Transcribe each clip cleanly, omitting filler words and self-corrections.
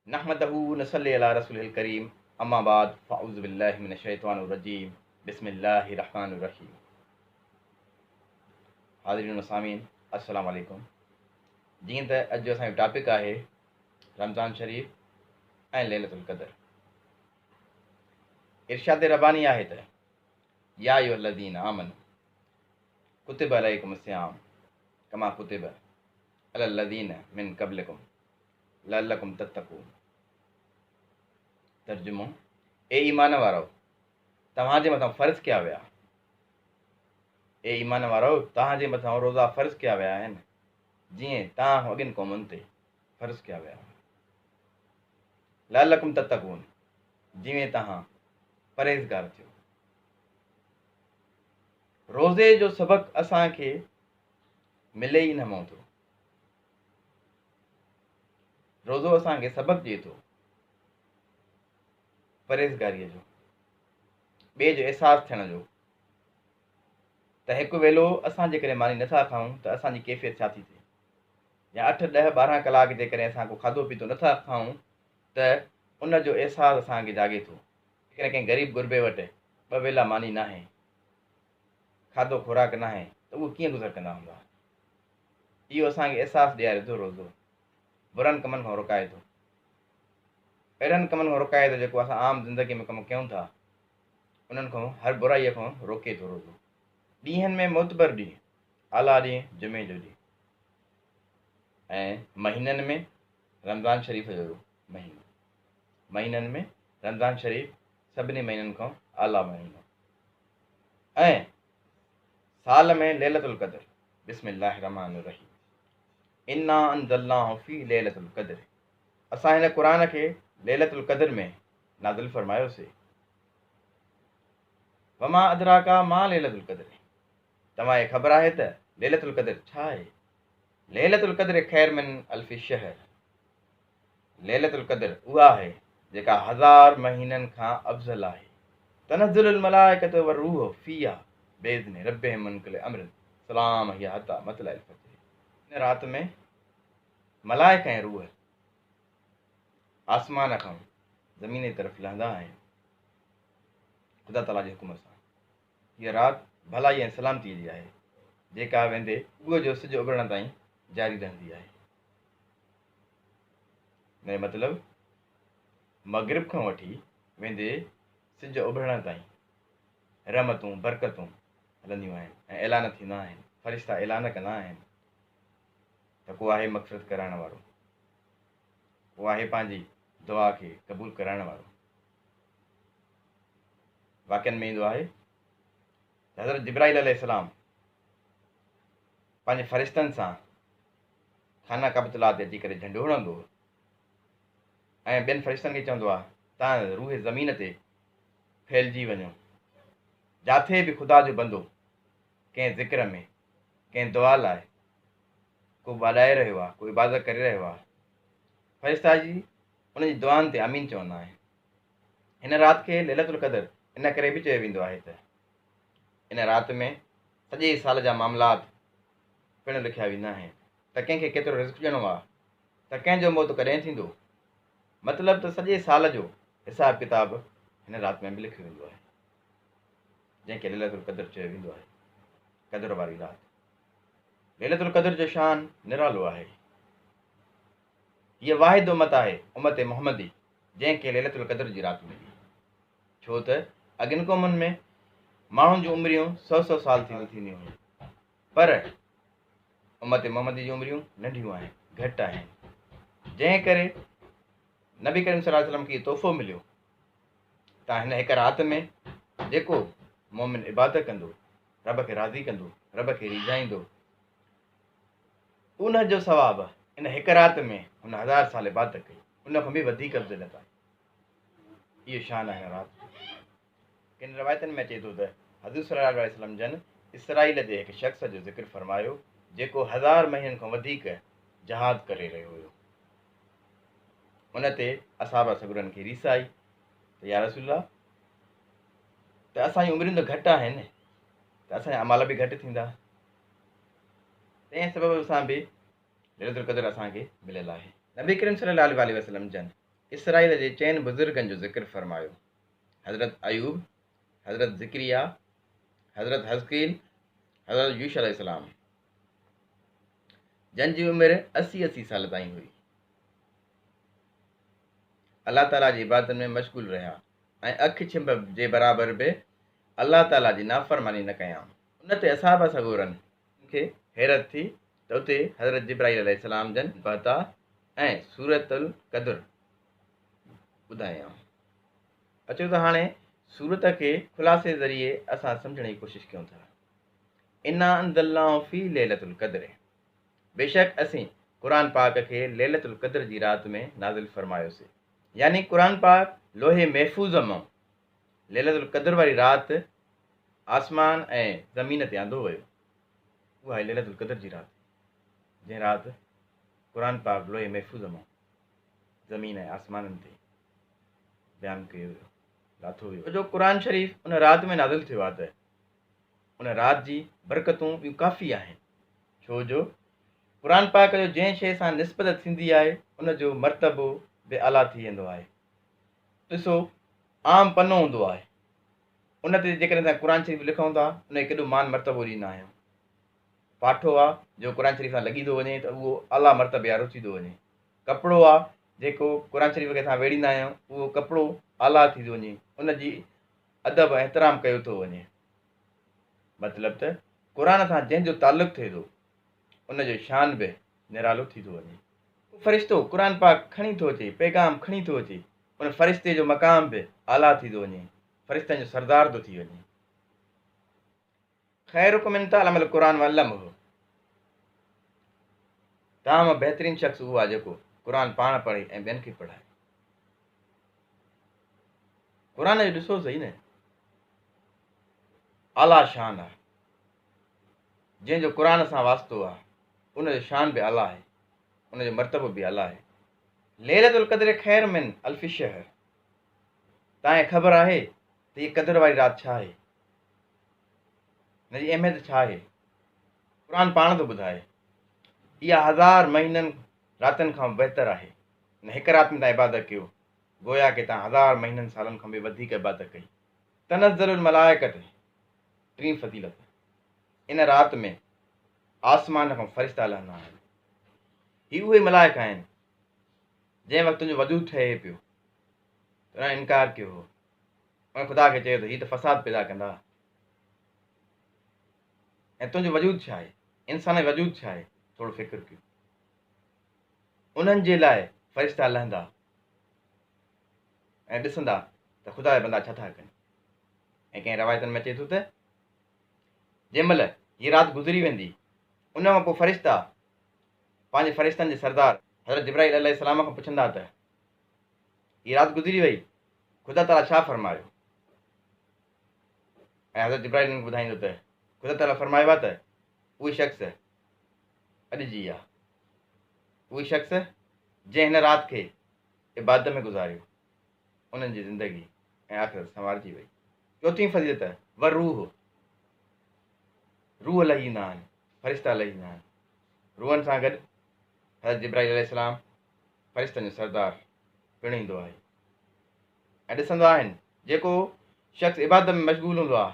नहमदहू नसल्ली अला रसूलिल करीम अम्मा बाद फ़अऊज़ु बिल्लाहि मिनश शैतानिर रजीम बिस्मिल्लाहिर रहमानिर रहीम। हाज़रीन व सामीन अस्सलामु अलैकुम। जीअं त अॼु असांजो टॉपिक आहे रमज़ान शरीफ़ ऐं लैलतुल क़द्र। इरशाद रब्बानी आहे त या अय्युहल्लज़ीना आमनू कुतिबा अलैकुमुस सियाम कमा कुतिबा अलल लज़ीना मिन क़ब्लिकुम लअल्लकुम तत्तक़ून। तर्जुमो, ए ईमान वारो तव्हांजे मथां फ़र्ज़ कया विया, ए ईमान वारो तव्हांजे मथां रोज़ा फ़र्ज़ कया विया आहिनि जीअं तव्हां अॻियुनि क़ौमुनि ते फ़र्ज़ कया विया। लअल्लकुम तत्तक़ून, जीअं तव्हां परहेज़गार थियो। रोज़े जो सबक़ु असांखे मिले ई न मो थो। रोज़ो असांखे सबक़ु ॾिए थो परहेज़गारीअ जो, ॿिए जो अहसासु थियण जो त हिकु वेलो असां जेकॾहिं मानी नथा खाऊं त असांजी कैफ़ियत छा थी थिए, या 8, 10, 12 कलाक जेकॾहिं असां को खाधो पीतो नथा खाऊं त उन जो अहसासु असांखे जाॻे थो। जेकॾहिं कंहिं ग़रीब गुरबे वटि 2 वेला मानी न आहे, खाधो खुराक न आहे, त उहो कीअं गुज़र कंदा हूंदा। इहो असांखे अहसासु ॾियारे थो रोज़ो। बुरनि कमनि खां रुकाए थो, अहिड़नि कमनि खां रुकाए थो जेको असां आम ज़िंदगीअ में कमु कयूं था, उन्हनि खां हर बुराईअ खां रोके थो रोज़ो। ॾींहंनि में मोतबर ॾींहुं, आला ॾींहुं जुमे जो ॾींहुं, ऐं महीननि में रमज़ान शरीफ़ जो महीनो। महीननि में रमज़ान शरीफ़ सभिनी महीननि खां आला महीनो, ऐं साल में लैलतुल क़द्र। बिस्मिल्लाहिर रहमानिर रहीम। इन्ना अंज़लनाहु फ़ी लैलतुल क़द्र। असां हिन क़ुरान खे लैलतुल क़द्र में नाज़िल फरमायोसीं। वमा अदराका मा लैलतुल क़द्र। तव्हांखे ख़बर आहे त लैलतुल क़द्र छा आहे? लैलतुल क़द्र खैर मिन अल्फ़ि शहर। लैलतुल क़द्र उहा आहे जेका 1000 महीननि खां अफ़ज़ल आहे। तनज़्ज़ुलुल मलाइकतु वरूह फ़ीहा बिइज़्नि रब्बिहिम मिन कुल्लि अम्रिन सलाम हिय हत्ता मत्लइल फ़ज्र। हिन राति में मलाइका ऐं रूह आसमान खां ज़मीन जी तरफ़ लहंदा आहिनि ख़ुदा ताला जे हुकुम सां। हीअ राति भलाई ऐं सलामतीअ जी आहे जेका वेंदे सुबुह जो सिॼ उभरण ताईं जारी रहंदी आहे। हिन जो मतिलबु मग़रिब खां वठी वेंदे सिॼ उभरण ताईं रहमतूं बरकतूं हलंदियूं आहिनि ऐं ऐलान थींदा आहिनि। फ़रिश्ता ऐलान कंदा आहिनि त को आहे मग़फ़िरत कराइण वारो, को आहे पंहिंजी दुआ खे क़बूल कराइण वारो। वाक़िअनि में ईंदो आहे त हज़रत जिब्राईल अलैहिस्सलाम पंहिंजे फ़रिश्तनि सां खाना काबतुल्लाह ते अची करे झंडो हणंदो ऐं ॿियनि फ़रिश्तनि खे चवंदो आहे तव्हां रूह ज़मीन ते फैलिजी वञो। जिथे बि ख़ुदा जो बंदो कंहिं ज़िक्र में कंहिं दुआ लाइ को ॿाॾाए रहियो आहे, को इबादत करे रहियो आहे, फ़रिश्ता जी उन जी दुआनि ते आमीन चवंदा आहिनि। हिन राति खे लैलतुल क़द्र इन करे बि चयो वेंदो आहे त इन राति में सॼे साल जा मामलात पिणु लिखिया वेंदा आहिनि त कंहिंखे केतिरो रिस्क ॾियणो आहे, त कंहिंजो मौत कॾहिं थींदो। मतिलबु त सॼे साल जो हिसाब किताब हिन राति में बि लिखियो वेंदो आहे, जंहिंखे लैलतुल क़द्र चयो वेंदो आहे, क़द्र वारी राति। लैलतुल क़द्र जो शान निरालो आहे। हीअ वाहिद उम्मत आहे, उम्मत मुहम्मदी, जंहिंखे लैलतुल क़द्र जी राति मिली। छो त अॻियुनि क़ौमुनि में माण्हुनि जूं उमिरियूं 100 साल थींदियूं हुयूं, पर उम्मत मुहम्मदी जूं उमिरियूं नंढियूं आहिनि, घटि आहिनि। जंहिं करे नबी करीम सल्लल्लाहु अलैहि वसल्लम खे तोहफ़ो मिलियो त हिन हिकु राति में जेको मोमिन इबादत कंदो, रब खे राज़ी कंदो, रब खे रिझाईंदो, उन जो सवाबु इन हिकु राति में हुन 1000 साल इबादत कई, उन खां बि वधीक अफ़ज़ल आहे। इहो शान आहे हिन राति। किन रवायतनि में अचे थो त हज़रत सल्लल्लाहु अलैहि वसल्लम जन इसराईल जे हिकु शख़्स जो ज़िक्र फरमायो जेको 1000 महीननि खां वधीक जहाद करे रहियो हुयो। उन ते असहाब सगुरनि खे रीस आई त या रसूलल्लाह, त असांजी उमिरियूं त घटि आहिनि, त असांजा अमाल बि घटि थींदा। तंहिं सबब सां बि लैलतुल क़द्र असांखे मिलियल आहे। नबी करीम सल्लल्लाहु अलैहि वसल्लम जन इसराइल जे 4 बुज़ुर्गनि जो ज़िक्र फ़रमायो। हज़रत अयूब, हज़रत ज़िक्रिया, हज़रत हज़कील, हज़रत यूशा अलैहिस्सलाम, जंहिंजी उमिरि 80 साल ताईं हुई। अलाह ताला जी इबादत में मशगूल रहिया ऐं अखि छिंभ जे बराबरि बि अलाह ताला जी नाफ़रमानी न कयां। उन ते असहाब सगोरनि खे हैरत थी त उते हज़रत जिब्राईल अलैहिस्सलाम जन पहुता ऐं सूरतुल क़द्र ॿुधायऊं। अचो त हाणे सूरत खे ख़ुलासे ज़रिए असां सम्झण जी कोशिशि कयूं था। इन्ना अंज़लनाहु फ़ी लैलतुल क़द्र, बेशक असीं क़ुरान पाक खे लैलतुल क़द्र जी राति में नाज़िल फ़रमायोसीं। यानी क़ुरान पाक लोहे महफ़ूज़ मां लैलतुल क़द्र वारी राति आसमान ऐं ज़मीन ते आंदो वियो। उहा आहे लैलतुल क़द्र जी राति, जंहिं राति क़ुरान पाक लोहे महफ़ूज़ मां ज़मीन ऐं आसमाननि ते बयानु कयो वियो, लाथो वियो। जो क़ुरान शरीफ़ उन राति में नाज़िल थियो आहे त उन राति जी बरकतूं ॿियूं काफ़ी आहिनि, छो जो क़ुरान पाक जो जंहिं शइ सां निस्बत थींदी आहे उनजो मर्तबो बि आला थी वेंदो आहे। ॾिसो, आम पनो हूंदो आहे, उन ते जेकॾहिं असां क़ुरान शरीफ़ लिखूं था उन खे केॾो मान मर्तबो ॾींदा आहियूं। पाठो आहे जो क़ुरान शरीफ़ सां लॻी थो वञे त उहो आला मर्तबे वारो थी थो वञे। कपिड़ो आहे जेको क़ुरान शरीफ़ खे असां वेड़ींदा आहियूं उहो कपिड़ो आला थी थो वञे, उनजी अदब ऐं एतिराम कयो थो वञे। मतिलबु त क़ुरान सां जंहिंजो तालुक़ु थिए थो उनजो शान बि निरालो थी थो वञे। फ़रिश्तो क़ुरान पाक खणी थो अचे, पैगाम खणी थो अचे, उन फ़रिश्ते जो मक़ाम बि आला थी थो वञे, फ़रिश्तनि जो सरदार थो थी वञे। ख़ैरुकुम मन तअल्लमल क़ुरान वअल्लमहु, तव्हां मां बहितरीनु शख़्स उहो आहे जेको क़ुरान पाण पढ़े ऐं ॿियनि खे पढ़ाए। क़ुरान जो ॾिसो सही न, आला शान आहे। जंहिंजो क़ुरान सां वास्तो आहे उनजो शान बि आला आहे, उनजो मर्तबो बि आला आहे। लैलतुल क़द्र ख़ैर मिन अल्फ़ि शहर, तव्हांखे ख़बर आहे त हीअ क़द्र वारी राति छा आहे, हिनजी अहमियत छा आहे? क़ुरान पाण थो ॿुधाए इहा 1000 महीननि रातिनि खां बहितर आहे। हिकु राति में तव्हां इबादत कयो गोया कि तव्हां 1000 महीननि सालनि खां बि वधीक इबादत कई। तनज़्ज़लुल मलाइकत, टीं फ़ज़ीलत, इन राति में आसमान खां फ़रिश्ता लहंदा आहिनि। ही उहे मलाइक आहिनि जंहिं वक़्तु तुंहिंजो वजूदु ठहे पियो त इनकार कयो हो, उन ख़ुदा खे चयो त हीअ त फ़साद पैदा कंदा। ऐं तुंहिंजो वजूदु छा आहे, इंसान जो वजूदु छा आहे, थोरो फ़िक्र कयो। उन्हनि जे लाइ फ़रिश्ता लहंदा ऐं ॾिसंदा त ख़ुदा जा बंदा छा था कनि। ऐं कंहिं रवायतनि में अचे थो त जंहिं महिल हीअ राति गुज़री वेंदी उन खां पोइ फ़रिश्ता पंहिंजे फ़रिश्तनि जे सरदार हज़रत जिब्राईल अलैहिस्सलाम खां पुछंदा त हीअ राति गुज़री वई, ख़ुदा ताला छा फ़रमायो? ऐं हज़रत जिब्राईल हुननि खे ॿुधाईंदो त ख़ुदा ताला फ़रमायो आहे त उहे शख़्स अॼु जी आहे, उहे शख़्स जंहिं हिन राति खे इबादत में गुज़ारियो, उन्हनि जी ज़िंदगी ऐं आख़िरत संवारजी वई। चौथीं फ़ज़ीलत व रूह लही ईंदा आहिनि, फ़रिश्ता लही ईंदा आहिनि। रूहनि सां गॾु हज़रत जिब्राईल अलैहिस्सलाम फ़रिश्तनि जो सरदार पिणु ईंदो आहे ऐं ॾिसंदा आहिनि जेको शख़्स इबादत में मशगूल हूंदो आहे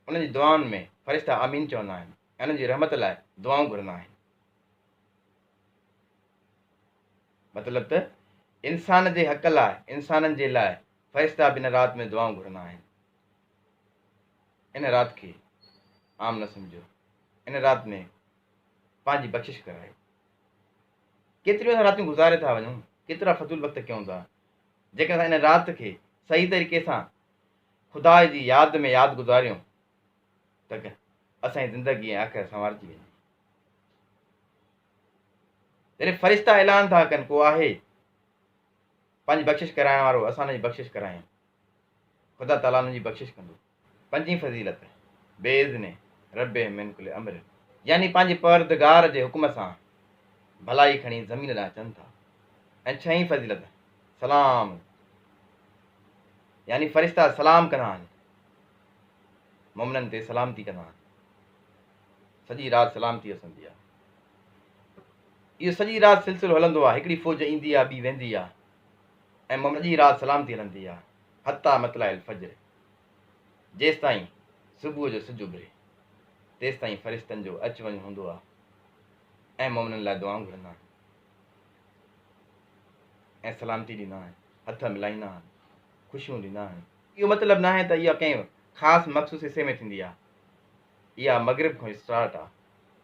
उन्हनि जी दुआउनि में फ़रिश्ता आमीन चवंदा आहिनि ऐं उन्हनि जी रहमत लाइ दुआऊं घुरंदा आहिनि। मतिलबु त इंसान जे हक़ लाइ, इंसाननि जे लाइ फ़रिश्ता बि इन राति में दुआऊं घुरंदा आहिनि। इन राति खे आम न सम्झो, इन राति में पंहिंजी बख़्शिश करायो। केतिरियूं असां रातियूं गुज़ारे था वञूं, केतिरा फ़ज़ूल वक़्त कयूं था। जेकर असां इन राति खे सही तरीक़े सां ख़ुदा जी यादि में यादि गुज़ारियूं त असांजी ज़िंदगी ऐं आख़िर संवारजी वेंदी। जॾहिं फ़रिश्ता ऐलान था कनि को आहे पंहिंजी बख़्शिश कराइण वारो, असां हुनजी बख़्शिश करायूं, ख़ुदा ताला हुनजी बख़्शिश कंदो। पंजी फ़ज़ीलत बेइज़्ने रब्बे मिन कुल्लि अम्र, यानी पंहिंजे परवरदिगार जे हुकुम सां भलाई खणी ज़मीन ॾांहुं अचनि था। ऐं छहीं फ़ज़ीलत सलाम, यानी फ़रिश्ता सलाम कंदा आहिनि, मोमिननि ते सलामती कंदा आहिनि। सॼी राति सलामती असंदी आहे। इहो सॼी राति सिलसिलो हलंदो आहे, हिकिड़ी फ़ौज ईंदी आहे ॿी वेंदी आहे। ऐं सॼी राति सलामती हलंदी आहे हता मतलाइल फज्र, जेसि ताईं सुबुह जो सिज उभिरे तेसि ताईं फ़रिश्तनि जो अचु वञु हूंदो आहे ऐं मोमिननि लाइ दुआऊं घुरंदा आहिनि ऐं सलामती ॾींदा आहिनि, हथ मिलाईंदा आहिनि, ख़ुशियूं ॾींदा आहिनि। इहो मतिलबु न आहे त इहा कंहिं ख़ासि मख़सूस हिसे में थींदी आहे, इहा मग़रिब खां स्टार्ट आहे,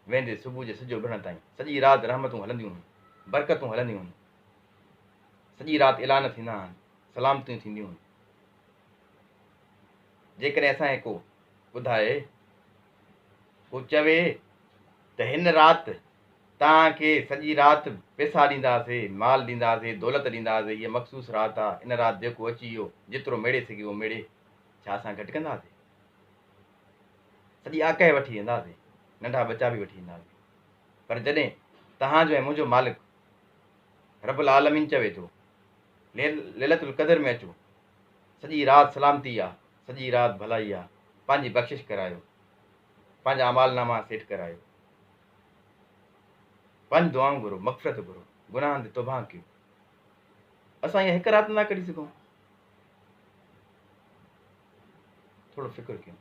वेंदे सुबुह जो सिज उभरण ताईं सॼी राति रहमतूं हलंदियूं आहिनि, बरकतूं हलंदियूं आहिनि, सॼी राति ऐलान थींदा आहिनि, सलामतियूं थींदियूं आहिनि। जेकॾहिं असांखे को ॿुधाए, को चवे त हिन राति तव्हांखे सॼी राति पैसा ॾींदासीं, माल ॾींदासीं, दौलत ॾींदासीं, हीअ मख़सूस राति आहे, इन राति जेको अची वियो जेतिरो मेड़े सघे उहो मेड़े, छा असां घटि कंदासीं? सॼी आकाए वठी वेंदासीं, नंढा बचा बि वठी ईंदासीं। पर जॾहिं तव्हांजो ऐं मुंहिंजो मालिक रब्बुल आलमीन चवे थो लैलतुल क़दर में अचो, सॼी राति सलामती आहे, सॼी राति भलाई आहे, पंहिंजी बख़्शिश करायो, पंहिंजा अमालनामा सेट करायो, पंज दुआऊं घुरो, मग़फ़िरत घुरो, गुनाहनि ते तौबा कयो। असां इहा हिकु राति न कढी सघूं? थोरो फ़िक्रु कयूं,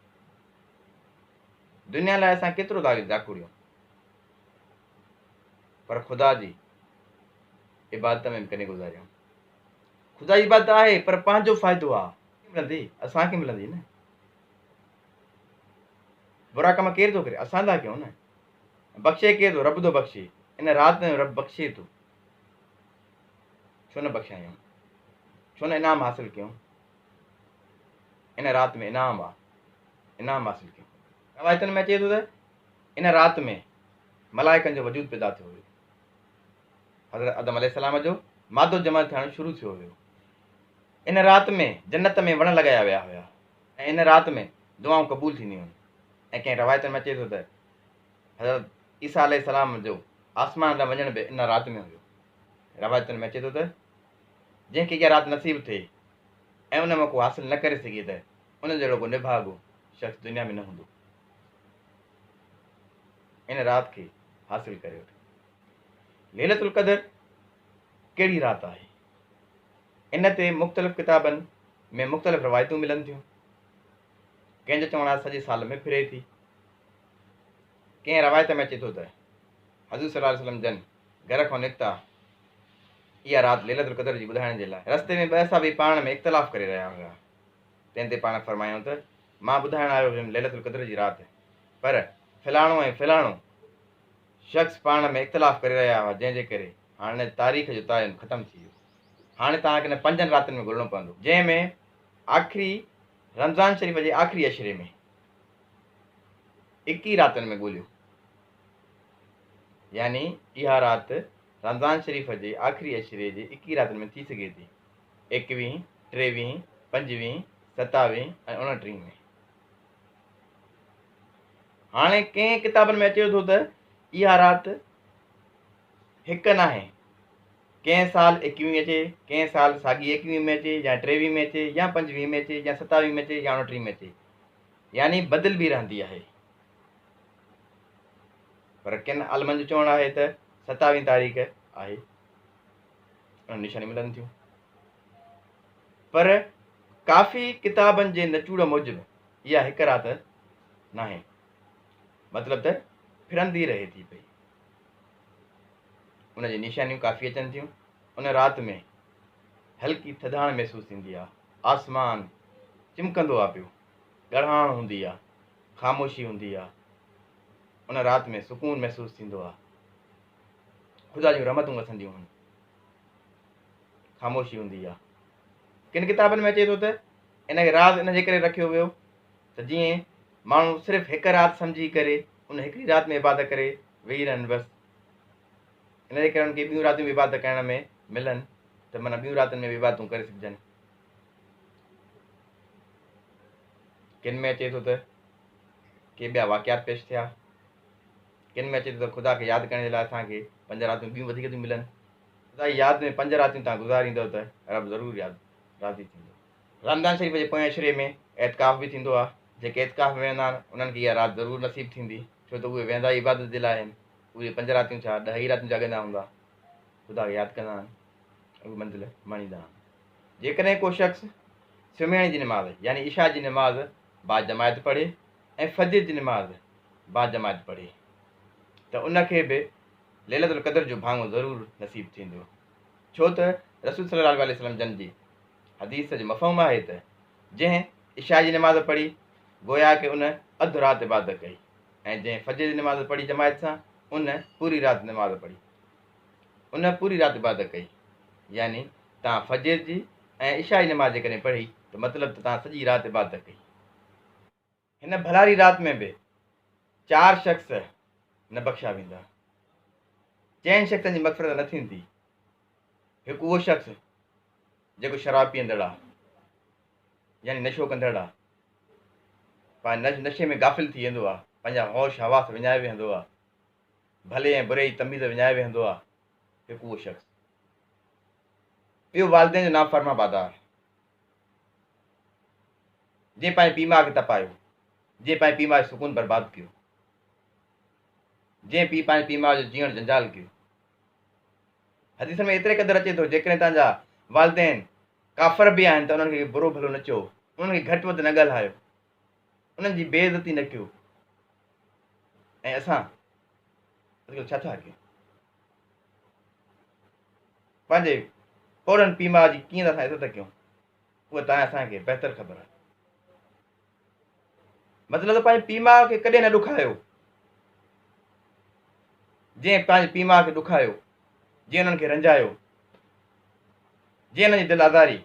दुनिया लाइ असां केतिरो था जाकुड़ियूं, पर ख़ुदा जी इबादत में बि कॾहिं गुज़ारियूं। ख़ुदा जी इबादत आहे पर पंहिंजो फ़ाइदो आहे, मिलंदी असांखे मिलंदी न। बुरा कम केरु थो करे? असां था कयूं न। बख़्शे केरु थो? रब थो बख़्शे। इन राति में रब बख़्शे थो, छो न बख़्शायूं, छो न इनाम हासिलु कयूं? इन राति में इनाम आहे, इनाम हासिलु कयूं। रवायतनि में अचे थो त इन राति में मलाइकनि जो वजूद पैदा थियो हुयो, हज़रत आदम अलैहिस्सलाम जो मादो जमा थियणु शुरू थियो हुयो। इन राति में जन्नत में वण लॻाया विया हुया ऐं इन राति में दुआऊं क़बूल थींदियूं आहिनि। ऐं कंहिं रवायतनि में अचे थो त हज़रत ईसा अलैहिस्सलाम जो आसमान ॾांहुं वञण बि इन राति में हुयो। रवायतनि में अचे थो त जंहिंखे इहा राति नसीबु थिए ऐं उन में को हासिलु न करे सघे त उन जहिड़ो को निभागो शख़्स दुनिया में न हूंदो। इन राति खे हासिलु करे वठो। लैलतुल क़दर कहिड़ी राति आहे? इन ते मुख़्तलिफ़ किताबनि में मुख़्तलिफ़ रवायतूं मिलनि थियूं। कंहिंजो चवणु आहे सॼे साल में फिरे थी। कंहिं रवायत में अचे थो त हज़रत सल्लल्लाहु अलैहि वसल्लम जन घर खां निकिता इहा राति लैलतुल क़दर जी ॿुधाइण जे लाइ, रस्ते में ॿ साहबी पाण में इख़्तिलाफ़ करे रहिया हुआ। तंहिं ते पाण फ़रमायूं त मां ॿुधाइण आयो हुयुमि लैलतुल क़दर जी राति, पर फ़लाणो ऐं फ़लाणो शख़्स पाण में इख़्तिलाफ़ करे रहिया हुआ, जंहिंजे करे हाणे तारीख़ जो तइयन ख़तमु थी वियो। हाणे तव्हांखे न 5 रातिनि में घुरणो पवंदो, जंहिंमें आख़िरी रमज़ान शरीफ़ जे आख़िरी अशरे में 21 रातिनि में ॻोल्हियो। यानी इहा राति रमज़ान शरीफ़ जे आख़िरी अशरे जे 21 रातिनि में थी सघे थी, 21, 23, 25, 27 ऐं 29 में। हाणे कंहिं किताबनि में अचे थो त इहा राति हिकु न आहे, कंहिं साल 21 अचे, कंहिं साल साॻी 21 में अचे, या 23 में अचे, या 25 में अचे, या 27 में अचे, या 29 में अचे, यानी बदिल बि रहंदी आहे। पर किन आलमनि जो चवणु आहे त 27 तारीख़ आहे, उन निशानी मिलनि थियूं। पर काफ़ी किताबनि जे नचूड़ मूजिबि इहा हिकु राति न आहे, मतिलबु त फिरंदी रहे थी पई। उन जी निशानियूं काफ़ी अचनि थियूं। उन राति में हल्की थधाण महसूसु थींदी आहे, आसमान चिमकंदो आहे पियो, ॻड़ाण हूंदी आहे, ख़ामोशी हूंदी आहे। उन राति में सुकून महसूसु थींदो आहे, ख़ुदा जूं रहमतूं वसंदियूं आहिनि, ख़ामोशी हूंदी आहे। किन किताबनि में अचे थो त इनखे राति इन जे करे रखियो वियो त जीअं माण्हू सिर्फ़ु हिकु राति सम्झी करे उन हिकिड़ी राति में इबादत करे वेही रहनि बसि। इन जे करे उनखे ॿियूं रातियूं बि इबादत करण में मिलनि त माना ॿियूं रातिनि में बि इबादतूं करे सघजनि। किन में अचे थो त के ॿिया वाक़ियात पेश थिया, किन में अचे थो त ख़ुदा खे यादि करण जे लाइ असांखे 5 रातियूं ॿियूं वधीक थियूं मिलनि। ख़ुदा जी यादि में 5 रातियूं तव्हां गुज़ारींदव त रब ज़रूरु राज़ी थींदो। रमज़ान शरीफ़ जे पोएं अशरे में एतिकाफ़ बि थींदो आहे। जेके एतिकाफ़ में वेंदा आहिनि उन्हनि खे इहा राति ज़रूरु नसीबु थींदी, छो त उहे वेंदा इबादत जे लाइ आहिनि। उहे 5 रातियूं छा 10 ई रातियूं जाॻंदा हूंदा, ख़ुदा खे यादि कंदा आहिनि, उहे मंज़िल मञींदा आहिनि। जेकॾहिं को शख़्स सुम्हण जी नमाज़ यानी इशा जी नमाज़ बा जमायत पढ़े ऐं फजर जी नमाज़ बा जमायत पढ़े त उनखे बि लैलतुल क़द्र जो भाङो ज़रूरु नसीबु थींदो। छो त रसूल सल्लल्लाहु अलैहि वसल्लम जन जी हदीस जो मफ़हूम आहे त जंहिं इशा जी नमाज़ पढ़ी गोया के उन अधु राति इबादत कई ऐं जंहिं फजर जी नमाज़ पढ़ी जमायत सां उन पूरी राति नमाज़ पढ़ी, उन पूरी राति इबादत कई। यानी तव्हां फजर जी ऐं इशा जी नमाज़ जेकॾहिं पढ़ी त मतिलबु त तव्हां सॼी राति इबादत कई। हिन भलारी राति में बि 4 शख़्स न बख़्शा वेंदा। 4 शख़्सनि जी मग़फ़िरत न थींदी। हिकु उहो शख़्स जेको शराब पीअंदड़ आहे यानी नशो कंदड़ आहे, पंहिंजे नशे में गाफ़िल थी वेंदो आहे, पंहिंजा होश हवास विञाए वेहंदो आहे, भले ऐं बुरे जी तमीज़ विञाए वेहंदो आहे। हिकु उहो शख़्स। ॿियो वालिदैन जो नाफ़र्मा बादार, जंहिं पंहिंजे पीउ माउ खे तपायो, जंहिं पंहिंजे पीउ माउ जो सुकून बर्बादु कयो, जंहिं पंहिंजे पीउ माउ जो जीअण जंजाल कयो। हदीस में एतिरे क़दुरु अचे थो जेकॾहिं तव्हांजा वालिदैन काफ़र बि आहिनि त उन्हनि खे बुरो भलो न चओ, उन्हनि खे घटि वधि न ॻाल्हायो, उन्हनि जी बेइज़ती न कयो। ऐं असां अॼुकल्ह छा था कयूं, पंहिंजे कोड़नि पीउ माउ जी कीअं था असां इज़त कयूं, उहा तव्हां असांखे बहितर ख़बर आहे। मतिलबु पंहिंजे पीउ माउ खे कॾहिं न ॾुखायो। जंहिं पंहिंजे पीउ माउ खे ॾुखायो, जीअं उन्हनि खे रंजायो, जीअं उन्हनि जी दिलि आज़ारी,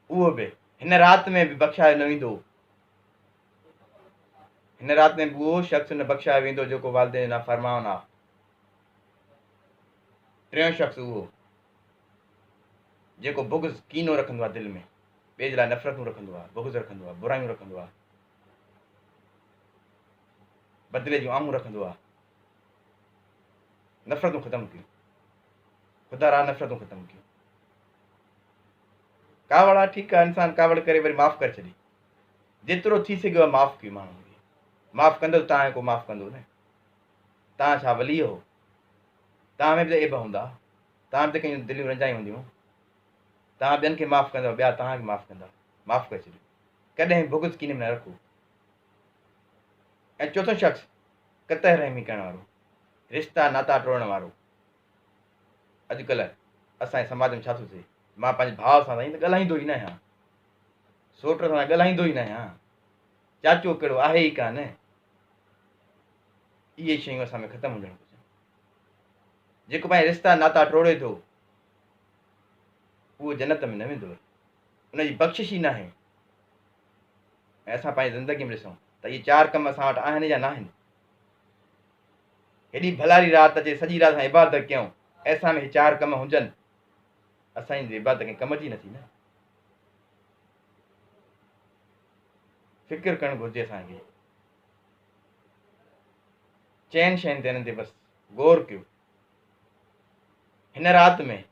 उहो बि हिन राति में बि बख़्शायो न वेंदो। हिन राति में बि उहो शख़्स न बख़्शायो वेंदो जेको वालिदैन जो नाफ़रमान आहे। टियों शख़्स उहो जेको बुग़्ज़ कीनो रखंदो आहे, दिलि में ॿिए जे लाइ नफ़रतूं रखंदो आहे, बुग़्ज़ रखंदो आहे, बुरायूं रखंदो आहे, बदिले जूं आमूं रखंदो आहे। नफ़रतूं ख़तमु कयूं, ख़ुदा रा नफ़रतूं ख़तमु कयूं। कावड़ आहे, ठीकु आहे, इंसानु कावड़ करे वरी माफ़ु करे छॾी, जेतिरो थी सघियो आहे माफ़ु कयूं। माण्हुनि खे माफ़ु कंदो तव्हां को माफ़ु कंदो न। तव्हां छा वली हो, तव्हां में बि त एब हूंदा, तव्हां बि त कंहिंजूं दिलियूं रंजाई हूंदियूं। तव्हां ॿियनि खे माफ़ु कंदव, ॿिया तव्हांखे माफ़ु कंदा। माफ़ु करे छॾियो, कॾहिं बुग़्ज़ कीने में न रखो। ऐं चोथों शख़्स क़तई रहमी करण वारो, रिश्ता नाता टोड़ण वारो। अॼुकल्ह असांजे समाज में छा थो थिए, मां पंहिंजे भाउ सां त ॻाल्हाईंदो ई न आहियां, सोट सां ॻाल्हाईंदो ई न आहियां, चाचो कहिड़ो आहे ई कान। इहे शयूं असां में ख़तमु हुजणु घुरिजनि। जेको पंहिंजे रिश्ता नाता टोड़े थो उहो जन्नत में न वेंदो, उनजी बख़्शिश ई न आहे। ऐं असां पंहिंजी ज़िंदगी में ॾिसूं त इहे 4 कम असां वटि आहिनि या न आहिनि। हेॾी भलारी राति अचे, सॼी राति असां इबादत कयूं, असां में हे 4 कम हुजनि, असांजी इबादत कंहिं कम जी नथी न। फ़िक्र करणु घुरिजे असांखे। 4 शयुनि ते हिननि ते बसि गौर कयो। हिन राति में,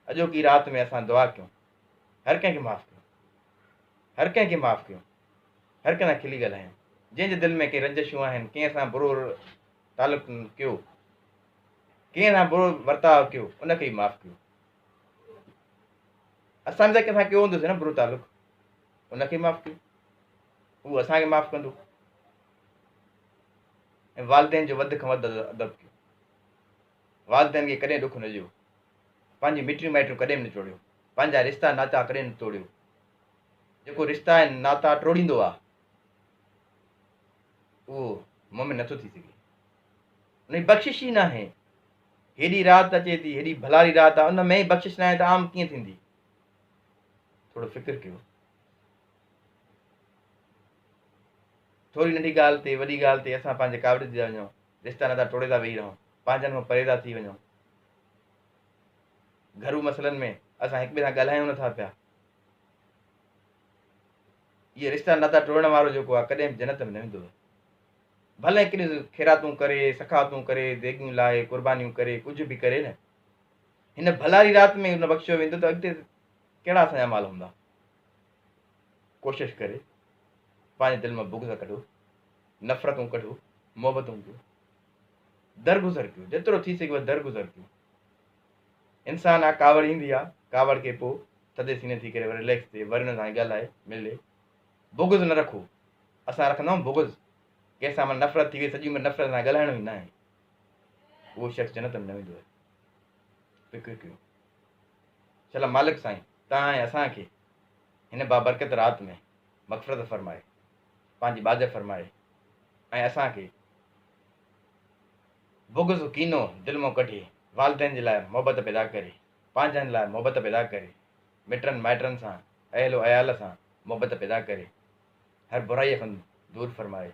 अॼोकी राति में असां दुआ कयूं, हर कंहिंखे माफ़ु कयूं, हर कंहिंखे माफ़ु कयूं, हर कंहिं सां खिली ॻाल्हायूं। जंहिंजे दिलि में कंहिं रंजिशूं आहिनि, कंहिं सां बुरो तालुक़ कयो, कंहिं सां बुरो वर्ताव कयो, उनखे ई माफ़ु कयो। असां बि त कंहिंसां कयो हूंदुसि न बुरो तालुक़, उनखे माफ़ु कयो, उहो असांखे माफ़ु कंदो। ऐं वालिदैन जो वधि खां वधि अदब कयो। वालिदैन खे कॾहिं ॾुख न ॾियो, पंहिंजी मिटियूं माइटियूं कॾहिं बि न टोड़ियो, पंहिंजा रिश्ता नाता कॾहिं न तोड़ियो। जेको रिश्ता ऐं नाता टोड़ींदो आहे उहो मोमिन नथो थी सघे, उनजी बख़्शिश ई न आहे। हेॾी राति अचे थी, हेॾी भलारी राति आहे, उन में ई बख़्शिश न आहे त आम कीअं थींदी। थोरो फ़िक्र कयो। थोरी नंढी ॻाल्हि ते, वॾी ॻाल्हि ते असां पंहिंजे कावड़ थी था वञूं, रिश्ता नाता टोड़े था वेही रहूं, पंहिंजनि खां परे था थी वञूं। घरू मसइलनि में असां हिक ॿिए सां ॻाल्हायूं नथा पिया। इहे रिश्ता नाता टोड़ण वारो जेको आहे कॾहिं बि जन्नत में न वेंदो। भले केॾियूं ख़ैरातूं करे, सखातूं करे, देगियूं लाहे, क़ुर्बानियूं करे, कुझु बि करे न, हिन भलारी राति में न बख़्शियो वेंदो त अॻिते कहिड़ा असांजा माल हूंदा। कोशिशि करे पंहिंजे दिलि मां बुग़्ज़ कढो, नफ़रतूं कढो, मोहबतूं कयो, दरगुज़र कयो, जेतिरो थी सघेव दरगुज़र कयो। इंसान आहे, कावड़ ईंदी आहे, कावड़ खे पोइ थधे सीने थी करे रिलैक्स थिए वरी हुन सां ॻाल्हाए मिले बुग़्ज़ न रखो असां रखंदा आहियूं बुग़्ज़ कंहिंसां मां नफ़रत थी वई सॼी उमिरि नफ़रत सां ॻाल्हाइणो ई न आहे उहो शख़्स जन्नत में न वेंदो आहे फिक्र कयो चल मालिक साईं तव्हां ऐं असांखे हिन बाबरकत राति में मग़फ़िरत फ़रमाए पंहिंजी बाज फ़रमाए ऐं असांखे बुग़्ज़ कीनो दिलि मां कढे वालदेन जे लाइ मोहबत पैदा करे पंहिंजनि लाइ मोहबत पैदा करे मिटनि माइटनि सां अहलो अयाल सां मोहबत पैदा करे हर बुराईअ खां दूर फ़रमाए